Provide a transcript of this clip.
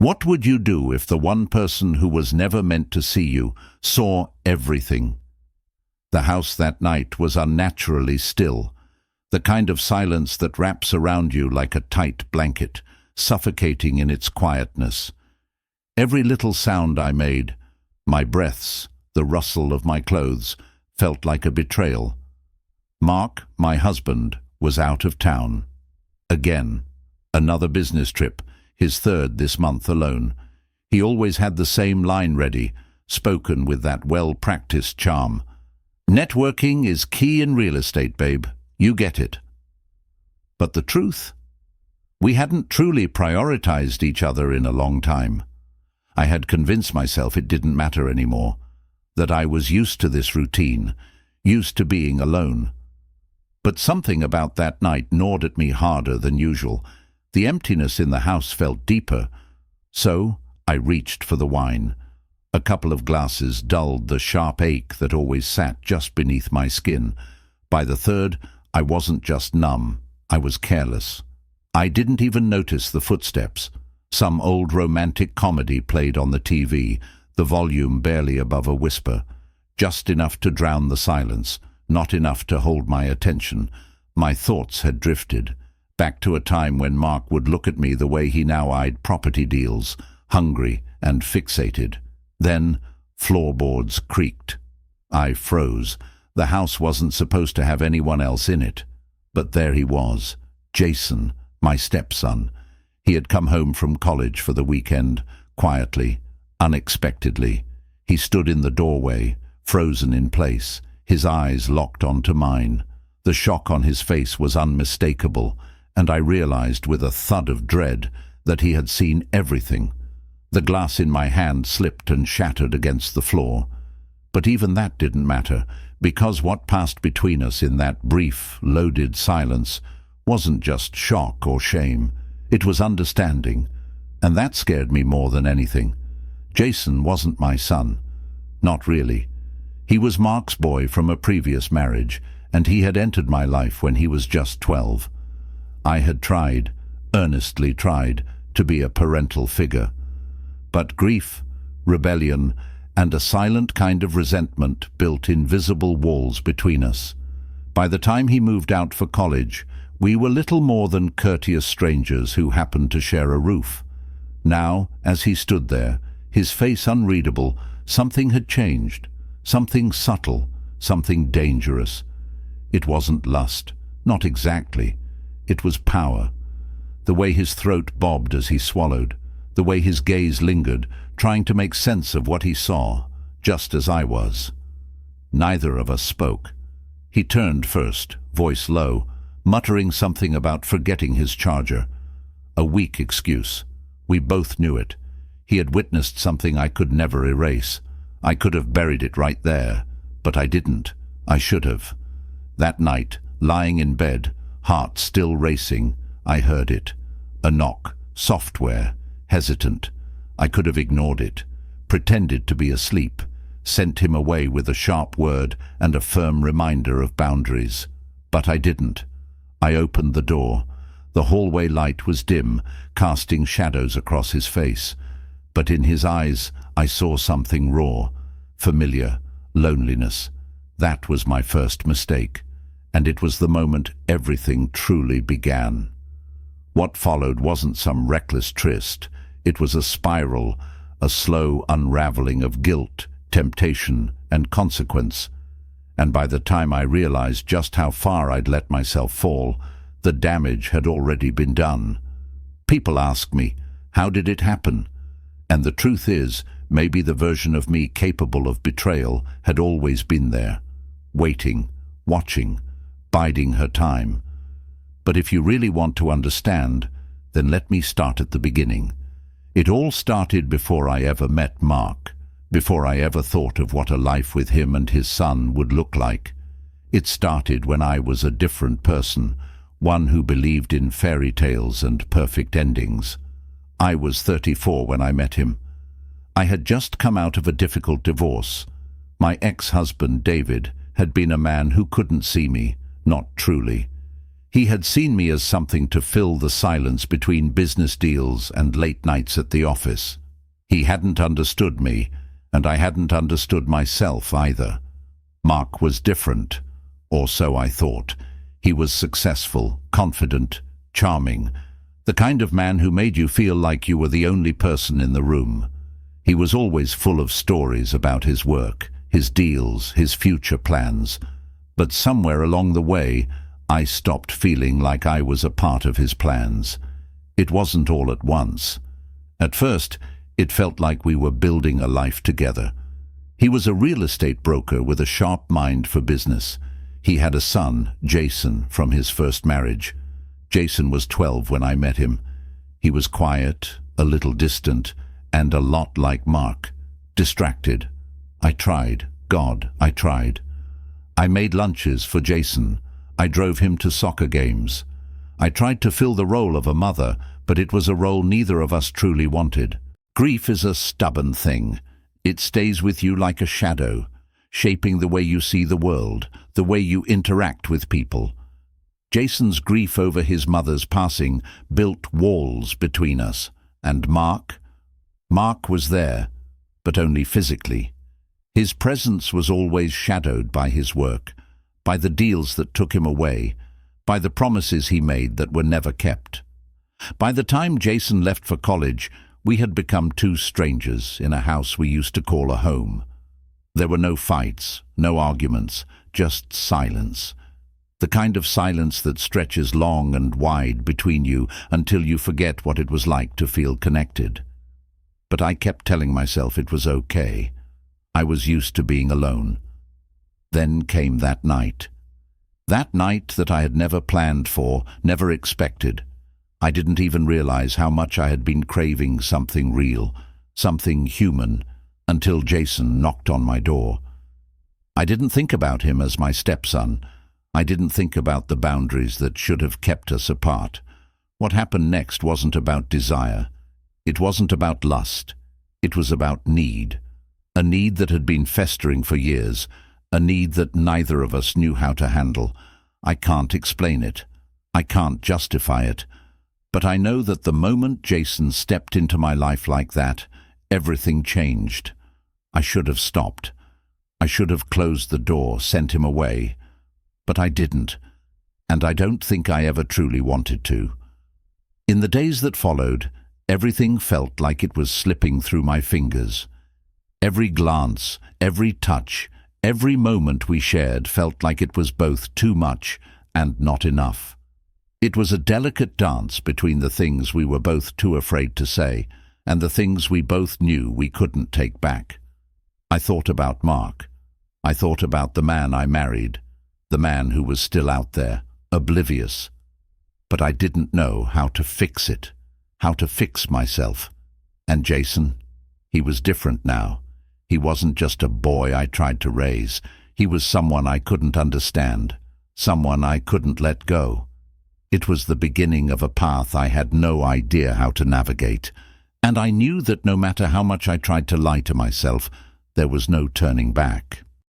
What would you do if the one person who was never meant to see you saw everything? The house that night was unnaturally still, the kind of silence that wraps around you like a tight blanket, suffocating in its quietness. Every little sound I made, my breaths, the rustle of my clothes, felt like a betrayal. Mark, my husband, was out of town. Again. Another business trip, his third this month alone. He always had the same line ready, spoken with that well-practiced charm. "Networking is key in real estate, babe. You get it." But the truth? We hadn't truly prioritized each other in a long time. I had convinced myself it didn't matter anymore, that I was used to this routine, used to being alone. But something about that night gnawed at me harder than usual. The emptiness in the house felt deeper. So I reached for the wine. A couple of glasses dulled the sharp ache that always sat just beneath my skin. By the third, I wasn't just numb, I was careless. I didn't even notice the footsteps. Some old romantic comedy played on the TV, the volume barely above a whisper, just enough to drown the silence, not enough to hold my attention. My thoughts had drifted, back to a time when Mark would look at me the way he now eyed property deals, hungry and fixated. Then floorboards creaked. I froze. The house wasn't supposed to have anyone else in it. But there he was, Jason, my stepson. He had come home from college for the weekend, quietly, unexpectedly. He stood in the doorway, frozen in place, his eyes locked onto mine. The shock on his face was unmistakable, and I realized with a thud of dread that he had seen everything. The glass in my hand slipped and shattered against the floor. But even that didn't matter, because what passed between us in that brief, loaded silence wasn't just shock or shame. It was understanding, and that scared me more than anything. Jason wasn't my son. Not really. He was Mark's boy from a previous marriage, and he had entered my life when he was just 12. I had tried, earnestly tried, to be a parental figure. But grief, rebellion, and a silent kind of resentment built invisible walls between us. By the time he moved out for college, we were little more than courteous strangers who happened to share a roof. Now, as he stood there, his face unreadable, something had changed. Something subtle, something dangerous. It wasn't lust, not exactly. It was power. The way his throat bobbed as he swallowed, the way his gaze lingered, trying to make sense of what he saw, just as I was. Neither of us spoke. He turned first, voice low, muttering something about forgetting his charger. A weak excuse. We both knew it. He had witnessed something I could never erase. I could have buried it right there, but I didn't. I should have. That night, lying in bed, heart still racing, I heard it. A knock, software, hesitant. I could have ignored it, pretended to be asleep, sent him away with a sharp word and a firm reminder of boundaries. But I didn't. I opened the door. The hallway light was dim, casting shadows across his face. But in his eyes, I saw something raw, familiar, loneliness. That was my first mistake, and it was the moment everything truly began. What followed wasn't some reckless tryst. It was a spiral, a slow unraveling of guilt, temptation, and consequence. And by the time I realized just how far I'd let myself fall, the damage had already been done. People ask me, how did it happen? And the truth is, maybe the version of me capable of betrayal had always been there, waiting, watching, biding her time. But if you really want to understand, then let me start at the beginning. It all started before I ever met Mark, before I ever thought of what a life with him and his son would look like. It started when I was a different person, one who believed in fairy tales and perfect endings. I was 34 when I met him. I had just come out of a difficult divorce. My ex-husband, David, had been a man who couldn't see me, not truly. He had seen me as something to fill the silence between business deals and late nights at the office. He hadn't understood me, and I hadn't understood myself either. Mark was different, or so I thought. He was successful, confident, charming, the kind of man who made you feel like you were the only person in the room. He was always full of stories about his work, his deals, his future plans. But somewhere along the way, I stopped feeling like I was a part of his plans. It wasn't all at once. At first, it felt like we were building a life together. He was a real estate broker with a sharp mind for business. He had a son, Jason, from his first marriage. Jason was 12 when I met him. He was quiet, a little distant, and a lot like Mark. Distracted. I tried. God, I tried. I made lunches for Jason. I drove him to soccer games. I tried to fill the role of a mother, but it was a role neither of us truly wanted. Grief is a stubborn thing. It stays with you like a shadow, shaping the way you see the world, the way you interact with people. Jason's grief over his mother's passing built walls between us. And Mark was there, but only physically. His presence was always shadowed by his work, by the deals that took him away, by the promises he made that were never kept. By the time Jason left for college, we had become two strangers in a house we used to call a home. There were no fights, no arguments, just silence. The kind of silence that stretches long and wide between you until you forget what it was like to feel connected. But I kept telling myself it was okay. I was used to being alone. Then came that night. That night that I had never planned for, never expected. I didn't even realize how much I had been craving something real, something human, until Jason knocked on my door. I didn't think about him as my stepson. I didn't think about the boundaries that should have kept us apart. What happened next wasn't about desire. It wasn't about lust. It was about need. A need that had been festering for years. A need that neither of us knew how to handle. I can't explain it. I can't justify it. But I know that the moment Jason stepped into my life like that, everything changed. I should have stopped. I should have closed the door, sent him away. But I didn't, and I don't think I ever truly wanted to. In the days that followed, everything felt like it was slipping through my fingers. Every glance, every touch, every moment we shared felt like it was both too much and not enough. It was a delicate dance between the things we were both too afraid to say and the things we both knew we couldn't take back. I thought about Mark. I thought about the man I married, the man who was still out there, oblivious. But I didn't know how to fix it, how to fix myself. And Jason, he was different now. He wasn't just a boy I tried to raise. He was someone I couldn't understand, someone I couldn't let go. It was the beginning of a path I had no idea how to navigate, and I knew that no matter how much I tried to lie to myself, there was no turning back.